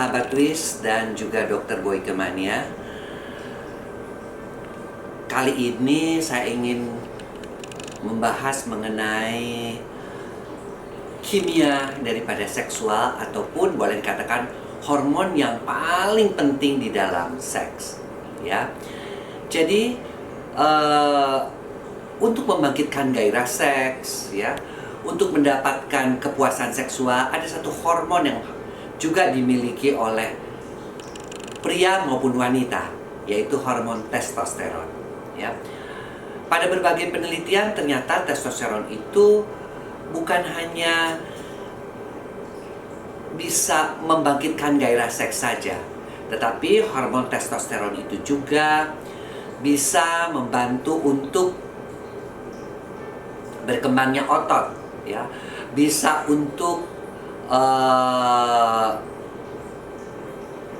sahabat Wis dan juga Dr. Boyke Mania. Kali ini saya ingin membahas mengenai kimia daripada seksual, ataupun boleh dikatakan hormon yang paling penting di dalam seks, ya. Jadi untuk membangkitkan gairah seks, ya, untuk mendapatkan kepuasan seksual, ada satu hormon yang juga dimiliki oleh pria maupun wanita, yaitu hormon testosteron, ya. Pada berbagai penelitian ternyata testosteron itu bukan hanya bisa membangkitkan gairah seks saja, tetapi hormon testosteron itu juga bisa membantu untuk berkembangnya otot, ya, bisa untuk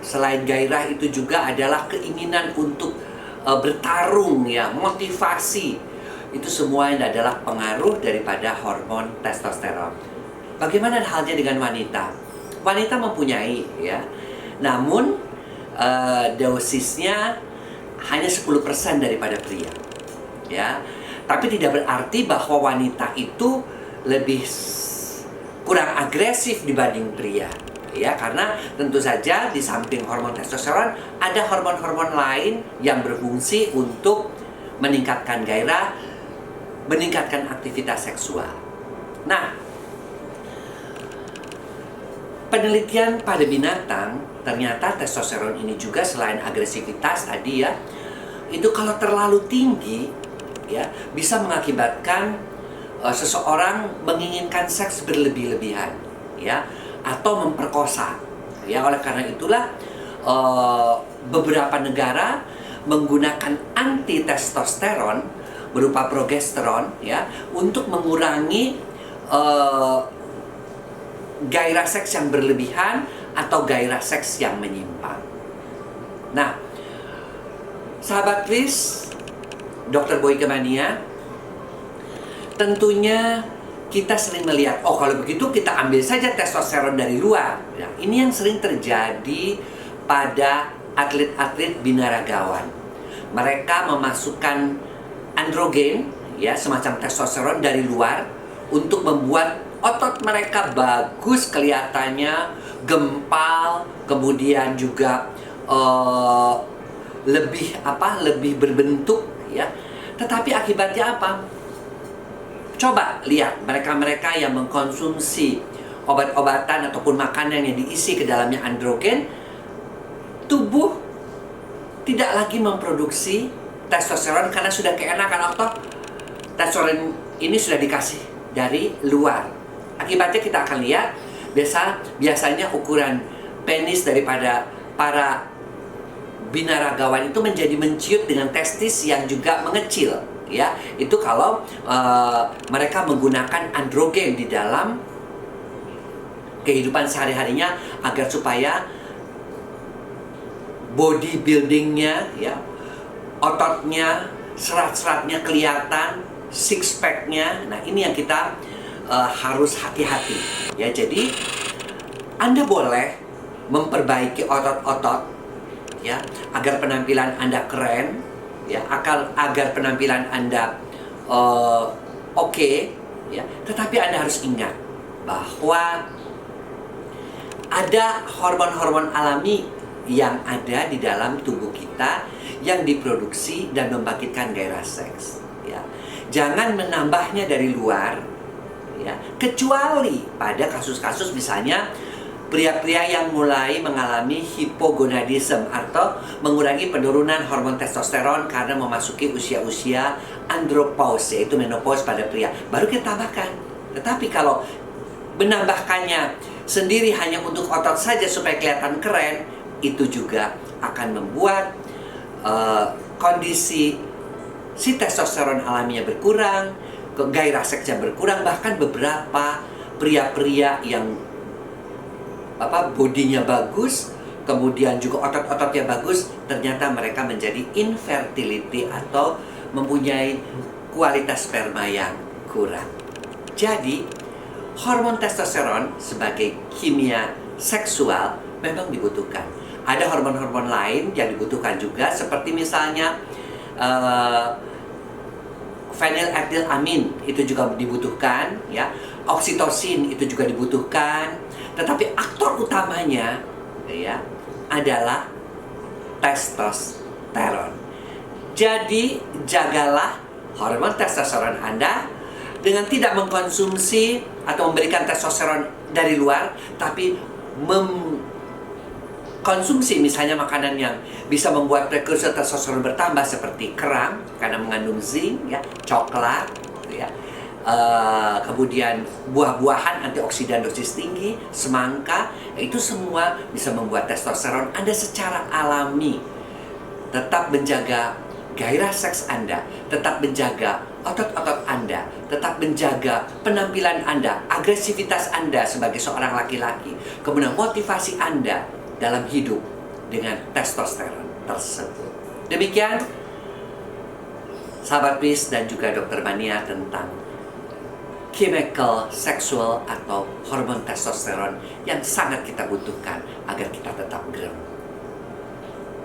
selain gairah itu juga adalah keinginan untuk bertarung, ya, motivasi. Itu semua adalah pengaruh daripada hormon testosteron. Bagaimana halnya dengan wanita? Wanita mempunyai, ya, namun dosisnya hanya 10% daripada pria, ya. Tapi tidak berarti bahwa wanita itu lebih kurang agresif dibanding pria, ya, karena tentu saja di samping hormon testosteron ada hormon-hormon lain yang berfungsi untuk meningkatkan gairah, meningkatkan aktivitas seksual. Nah, penelitian pada binatang ternyata testosteron ini juga selain agresivitas tadi, ya, itu kalau terlalu tinggi, ya, bisa mengakibatkan seseorang menginginkan seks berlebih-lebihan, ya, atau memperkosa, ya. Oleh karena itulah beberapa negara menggunakan anti testosteron berupa progesteron, ya, untuk mengurangi gairah seks yang berlebihan atau gairah seks yang menyimpang. Nah, sahabat Wis, Dr. Boyke Mania, tentunya kita sering melihat, oh kalau begitu kita ambil saja testosteron dari luar. Nah, ini yang sering terjadi pada atlet-atlet binaragawan. Mereka memasukkan androgen, ya, semacam testosteron dari luar untuk membuat otot mereka bagus kelihatannya, gempal, kemudian juga lebih berbentuk, ya. Tetapi akibatnya apa? Coba lihat mereka-mereka yang mengkonsumsi obat-obatan ataupun makanan yang diisi ke dalamnya androgen, tubuh tidak lagi memproduksi testosteron karena sudah keenakan otot. Testosteron ini sudah dikasih dari luar. Akibatnya kita akan lihat biasanya ukuran penis daripada para binaragawan itu menjadi menciut dengan testis yang juga mengecil, ya. Itu kalau mereka menggunakan androgen di dalam kehidupan sehari-harinya agar supaya bodybuildingnya, ya, ototnya, serat-seratnya kelihatan, six pack-nya. Nah, ini yang kita harus hati-hati, ya. Jadi Anda boleh memperbaiki otot-otot, ya, agar penampilan Anda keren, ya, agar penampilan Anda oke, ya. Tetapi Anda harus ingat bahwa ada hormon-hormon alami yang ada di dalam tubuh kita yang diproduksi dan membangkitkan gairah seks, ya. Jangan menambahnya dari luar, ya, kecuali pada kasus-kasus misalnya pria-pria yang mulai mengalami hipogonadisme atau mengurangi penurunan hormon testosteron karena memasuki usia-usia andropause, yaitu menopause pada pria, baru kita tambahkan. Tetapi kalau menambahkannya sendiri hanya untuk otot saja supaya kelihatan keren, itu juga akan membuat kondisi si testosteron alaminya berkurang, gairah seksnya berkurang. Bahkan beberapa pria-pria yang bodinya bagus, kemudian juga otot-ototnya bagus, ternyata mereka menjadi infertility atau mempunyai kualitas sperma yang kurang. Jadi, hormon testosteron sebagai kimia seksual memang dibutuhkan. Ada hormon-hormon lain yang dibutuhkan juga, seperti misalnya phenylethylamine itu juga dibutuhkan, ya. Oksitosin itu juga dibutuhkan. Tetapi aktor utamanya, ya, adalah testosteron. Jadi jagalah hormon testosteron Anda dengan tidak mengkonsumsi atau memberikan testosteron dari luar, tapi konsumsi misalnya makanan yang bisa membuat prekursor testosteron bertambah, seperti kerang karena mengandung zinc, ya, coklat, ya, kemudian buah-buahan antioksidan dosis tinggi, semangka, itu semua bisa membuat testosteron Anda secara alami tetap menjaga gairah seks Anda, tetap menjaga otot-otot Anda, tetap menjaga penampilan Anda, agresivitas Anda sebagai seorang laki-laki, kemudian motivasi Anda dalam hidup dengan testosteron tersebut. Demikian sahabat Peace dan juga Dokter Mania tentang chemical sexual atau hormon testosteron yang sangat kita butuhkan agar kita tetap girl.